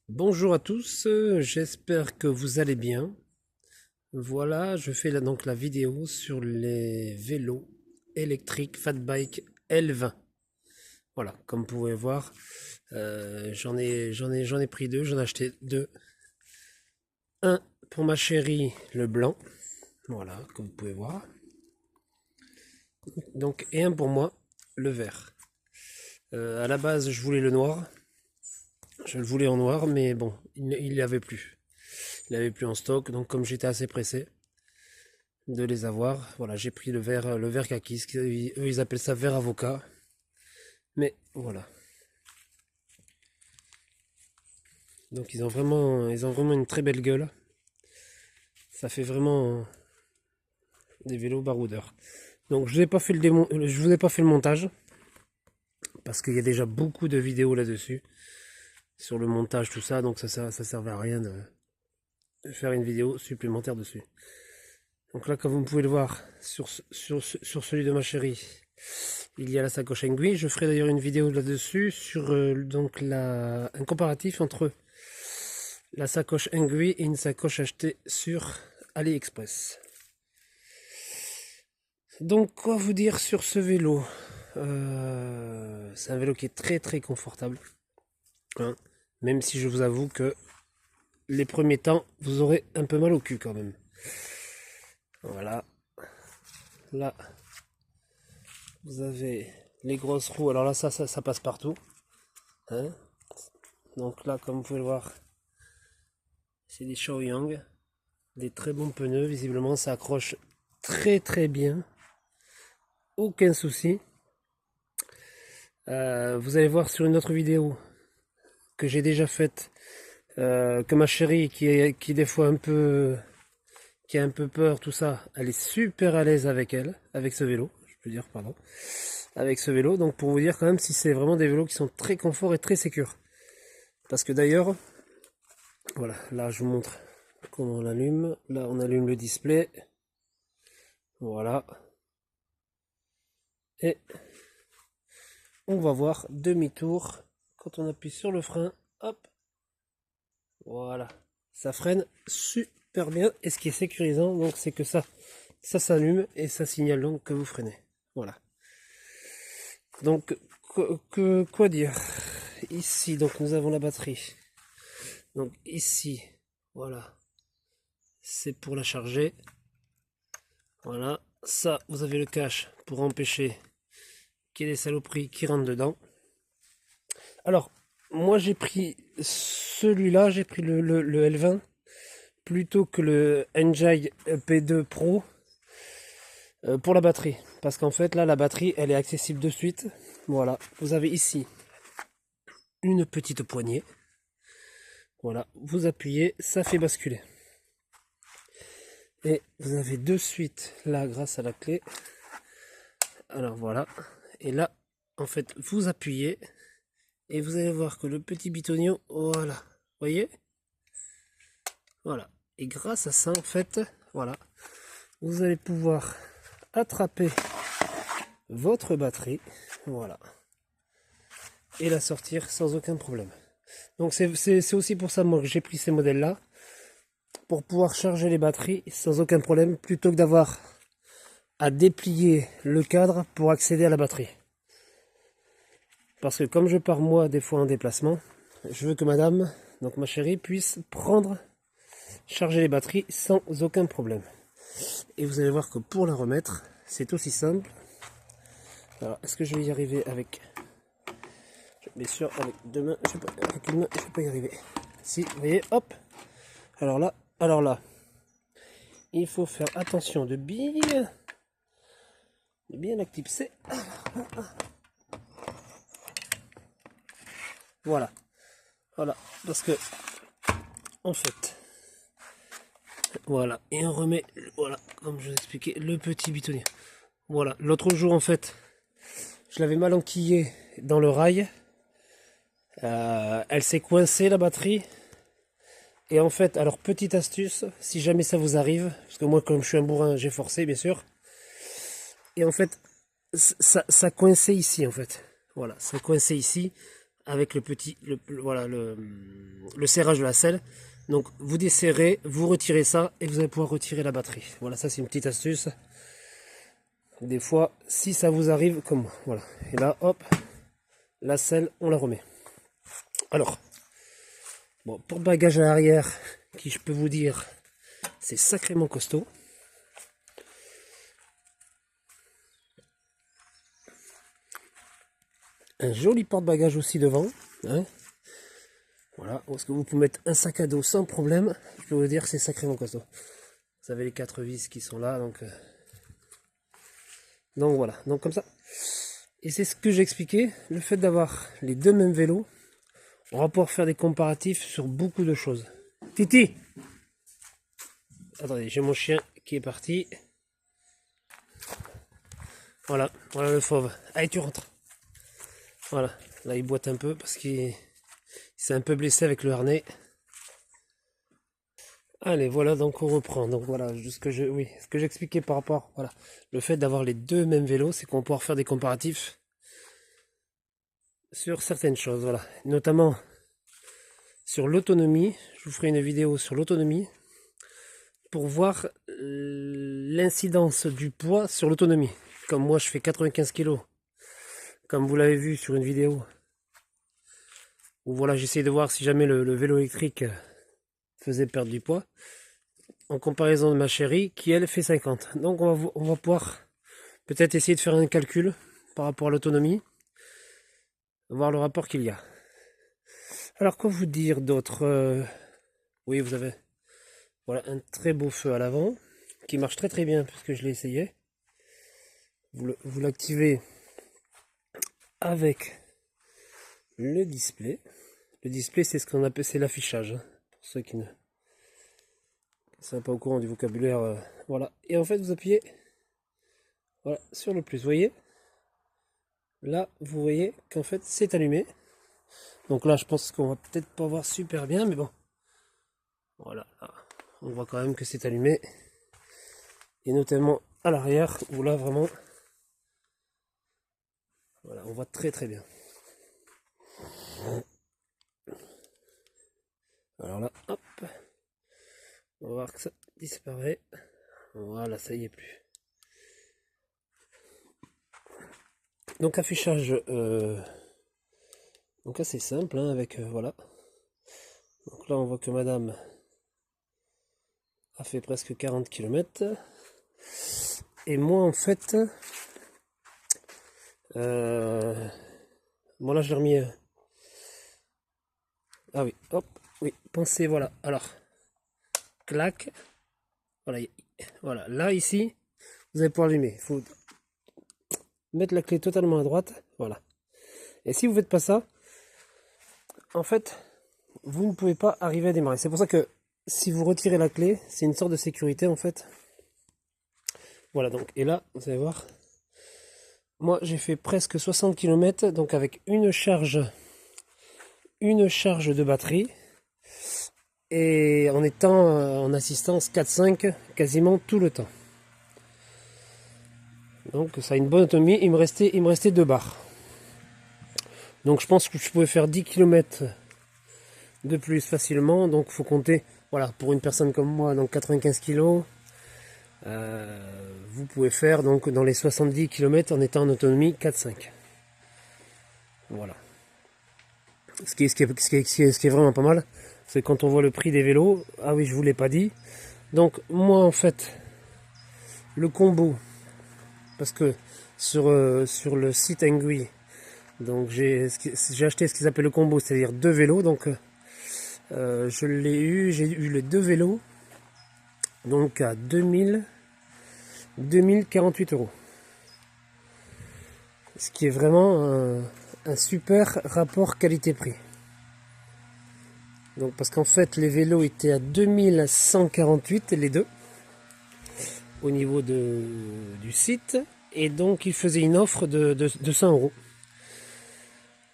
Bonjour à tous, j'espère que vous allez bien. Voilà, je fais là donc la vidéo sur les vélos électriques Fatbike L20. Voilà, comme vous pouvez voir, j'en ai pris deux, j'en ai acheté deux. Un pour ma chérie, le blanc, voilà, comme vous pouvez voir. Donc, et un pour moi, le vert. À la base, je voulais le noir. Je le voulais en noir, mais bon, il n'y avait plus. Il n'y avait plus en stock, donc comme j'étais assez pressé de les avoir, voilà, j'ai pris le vert kaki, eux ils appellent ça vert avocat. Mais voilà. Donc ils ont vraiment une très belle gueule. Ça fait vraiment des vélos baroudeurs. Donc je vous ai pas fait le montage parce qu'il y a déjà beaucoup de vidéos là-dessus sur le montage tout ça, donc ça servait à rien de faire une vidéo supplémentaire dessus. Donc là, comme vous pouvez le voir sur celui de ma chérie, il y a la sacoche Engui. Je ferai d'ailleurs une vidéo là-dessus sur donc un comparatif entre la sacoche Engui et une sacoche achetée sur AliExpress. Donc quoi vous dire sur ce vélo? C'est un vélo qui est très très confortable, hein. Même si je vous avoue que les premiers temps vous aurez un peu mal au cul quand même. Voilà, là vous avez les grosses roues. Alors là ça passe partout, hein. Donc là comme vous pouvez le voir, c'est des Shaoyang, des très bons pneus. Visiblement ça accroche très très bien, aucun souci. Vous allez voir sur une autre vidéo que j'ai déjà faite, que ma chérie qui des fois qui a un peu peur, tout ça, elle est super à l'aise avec ce vélo, je peux dire, pardon, avec ce vélo. Donc pour vous dire quand même si c'est vraiment des vélos qui sont très confort et très sécures. Parce que d'ailleurs, voilà, là je vous montre comment on allume. Là on allume le display. Voilà. Et on va voir demi-tour quand on appuie sur le frein. Hop. Voilà. Ça freine super bien. Et ce qui est sécurisant, donc, c'est que ça s'allume et ça signale donc que vous freinez. Voilà. Donc, quoi dire? Ici, donc, nous avons la batterie. Donc, ici, voilà. C'est pour la charger. Voilà. Ça, vous avez le cache pour empêcher qu'il y ait des saloperies qui rentrent dedans. Alors, moi, j'ai pris celui-là, j'ai pris le L20 plutôt que le Enjoy P2 Pro pour la batterie. Parce qu'en fait, là, la batterie, elle est accessible de suite. Voilà, vous avez ici une petite poignée. Voilà, vous appuyez, ça fait basculer. Et vous avez de suite, là, grâce à la clé. Alors voilà, et là, en fait, vous appuyez et vous allez voir que le petit bitonio, voilà, voyez? Voilà, et grâce à ça, en fait, voilà, vous allez pouvoir attraper votre batterie, voilà, et la sortir sans aucun problème. Donc c'est aussi pour ça moi que j'ai pris ces modèles là, pour pouvoir charger les batteries sans aucun problème, plutôt que d'avoir à déplier le cadre pour accéder à la batterie. Parce que comme je pars moi des fois en déplacement, je veux que madame, donc ma chérie, puisse charger les batteries sans aucun problème. Et vous allez voir que pour la remettre, c'est aussi simple. Alors, est-ce que je vais y arriver avec... Bien sûr, avec deux mains, avec une main, je ne vais pas y arriver. Si, vous voyez, hop. Alors là, il faut faire attention de bien la clipser. Voilà, voilà, parce que en fait, voilà, et on remet, voilà, comme je vous expliquais, le petit bitonnier. Voilà, l'autre jour en fait, je l'avais mal enquillé dans le rail. Elle s'est coincée la batterie. Et en fait, alors petite astuce, si jamais ça vous arrive, parce que moi comme je suis un bourrin, j'ai forcé bien sûr. Et en fait, ça coinçait ici en fait. Voilà, ça coinçait ici. avec voilà, le serrage de la selle. Donc vous desserrez, vous retirez ça et vous allez pouvoir retirer la batterie. Voilà, ça c'est une petite astuce. Des fois, si ça vous arrive comme moi, voilà. Et là, hop, la selle, on la remet. Alors, bon, pour bagage à l'arrière, qui je peux vous dire, c'est sacrément costaud. Un joli porte-bagages aussi devant, hein. Voilà, parce que vous pouvez mettre un sac à dos sans problème. Je peux vous dire que c'est sacrément costaud. Vous avez les 4 vis qui sont là, donc voilà, donc comme ça. Et c'est ce que j'expliquais, le fait d'avoir les deux mêmes vélos, on va pouvoir faire des comparatifs sur beaucoup de choses. Titi! Attendez, j'ai mon chien qui est parti. Voilà, voilà le fauve. Allez, tu rentres. Voilà, là il boite un peu parce qu'il s'est un peu blessé avec le harnais. Allez, voilà, donc on reprend. Donc voilà, ce que j'expliquais par rapport, voilà, le fait d'avoir les deux mêmes vélos, c'est qu'on va pouvoir faire des comparatifs sur certaines choses, voilà, notamment sur l'autonomie. Je vous ferai une vidéo sur l'autonomie pour voir l'incidence du poids sur l'autonomie. Comme moi, je fais 95 kg, comme vous l'avez vu sur une vidéo, où voilà, j'essaie de voir si jamais le vélo électrique faisait perdre du poids, en comparaison de ma chérie, qui elle fait 50. Donc on va pouvoir peut-être essayer de faire un calcul par rapport à l'autonomie, voir le rapport qu'il y a. Alors quoi vous dire d'autre? Oui, vous avez voilà un très beau feu à l'avant, qui marche très très bien puisque je l'ai essayé. Vous l'activez avec le display. Le display, c'est ce qu'on appelle, c'est l'affichage, hein, pour ceux qui ne sont pas au courant du vocabulaire. Voilà. Et en fait, vous appuyez voilà, sur le plus. Vous voyez? Là, vous voyez qu'en fait, c'est allumé. Donc là, je pense qu'on va peut-être pas voir super bien, mais bon. Voilà. Là, on voit quand même que c'est allumé. Et notamment à l'arrière, où là, vraiment, voilà, on voit très très bien. Alors là, hop, on va voir que ça disparaît. Voilà, ça y est plus. Donc affichage donc assez simple, hein, avec voilà. Donc là on voit que madame a fait presque 40 km. Et moi en fait, bon là je l'ai remis. Ah oui, hop, oui, pensez, voilà. Alors, clac, voilà, voilà. Là ici, vous allez pouvoir allumer. Il faut mettre la clé totalement à droite, voilà. Et si vous faites pas ça, en fait, vous ne pouvez pas arriver à démarrer. C'est pour ça que si vous retirez la clé, c'est une sorte de sécurité en fait. Voilà, donc, et là, vous allez voir, moi j'ai fait presque 60 km, donc avec une charge de batterie, et en étant en assistance 4-5 quasiment tout le temps. Donc ça a une bonne autonomie, il me restait 2 barres. Donc je pense que je pouvais faire 10 km de plus facilement, donc il faut compter, voilà, pour une personne comme moi, donc 95 kg, vous pouvez faire donc dans les 70 km en étant en autonomie 4-5. Voilà. Ce qui est vraiment pas mal, c'est quand on voit le prix des vélos. Ah oui, je vous l'ai pas dit. Donc moi en fait, le combo, parce que sur le site Engui, donc j'ai acheté ce qu'ils appellent le combo, c'est-à-dire 2 vélos. Donc j'ai eu les 2 vélos, donc à 2048 €. Ce qui est vraiment un super rapport qualité-prix. Donc parce qu'en fait les vélos étaient à 2148 les deux au niveau du site, et donc ils faisaient une offre de 100 €.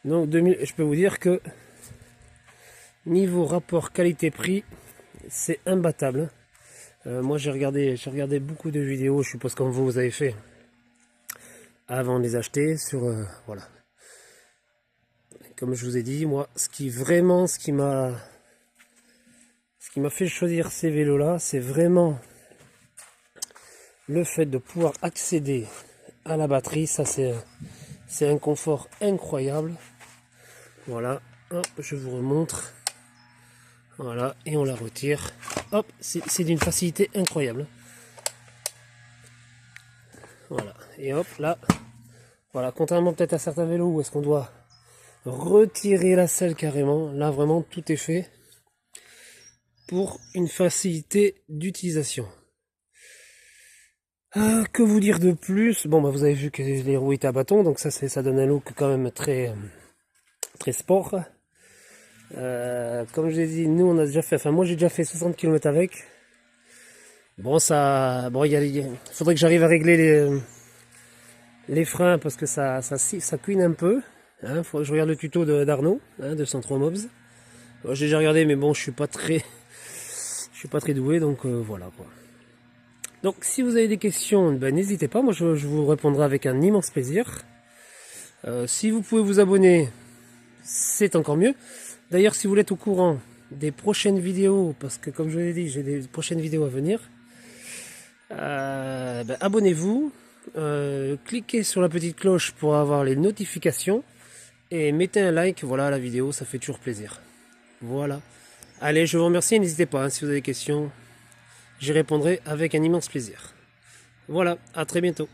Donc 2000, je peux vous dire que niveau rapport qualité-prix, c'est imbattable. Moi j'ai regardé beaucoup de vidéos, je suppose comme vous avez fait, avant de les acheter sur voilà. comme je vous ai dit, moi, ce qui m'a fait choisir ces vélos là, c'est vraiment le fait de pouvoir accéder à la batterie. Ça, c'est un confort incroyable. Voilà, hop, je vous remontre. Voilà, et on la retire. Hop, c'est d'une facilité incroyable. Voilà, et hop, là, voilà, contrairement peut-être à certains vélos où est-ce qu'on doit retirer la selle carrément, là vraiment tout est fait pour une facilité d'utilisation. Que vous dire de plus? Bon, bah vous avez vu que les roues étaient à bâton, donc ça donne un look quand même très sport. Comme je l'ai dit, nous on a déjà fait, enfin moi j'ai déjà fait 60 km avec. Bon, il faudrait que j'arrive à régler les freins parce que ça couine un peu. Hein, faut que je regarde le tuto d'Arnaud, de 103 Mobs. J'ai déjà regardé, mais bon, je suis pas très doué, donc voilà quoi. Donc si vous avez des questions, ben, n'hésitez pas, moi je vous répondrai avec un immense plaisir. Si vous pouvez vous abonner, c'est encore mieux. D'ailleurs, si vous voulez être au courant des prochaines vidéos, parce que comme je l'ai dit, j'ai des prochaines vidéos à venir, ben, abonnez-vous, cliquez sur la petite cloche pour avoir les notifications et mettez un like, voilà, à la vidéo, ça fait toujours plaisir. Voilà. Allez, je vous remercie, n'hésitez pas, hein, si vous avez des questions, j'y répondrai avec un immense plaisir. Voilà, à très bientôt.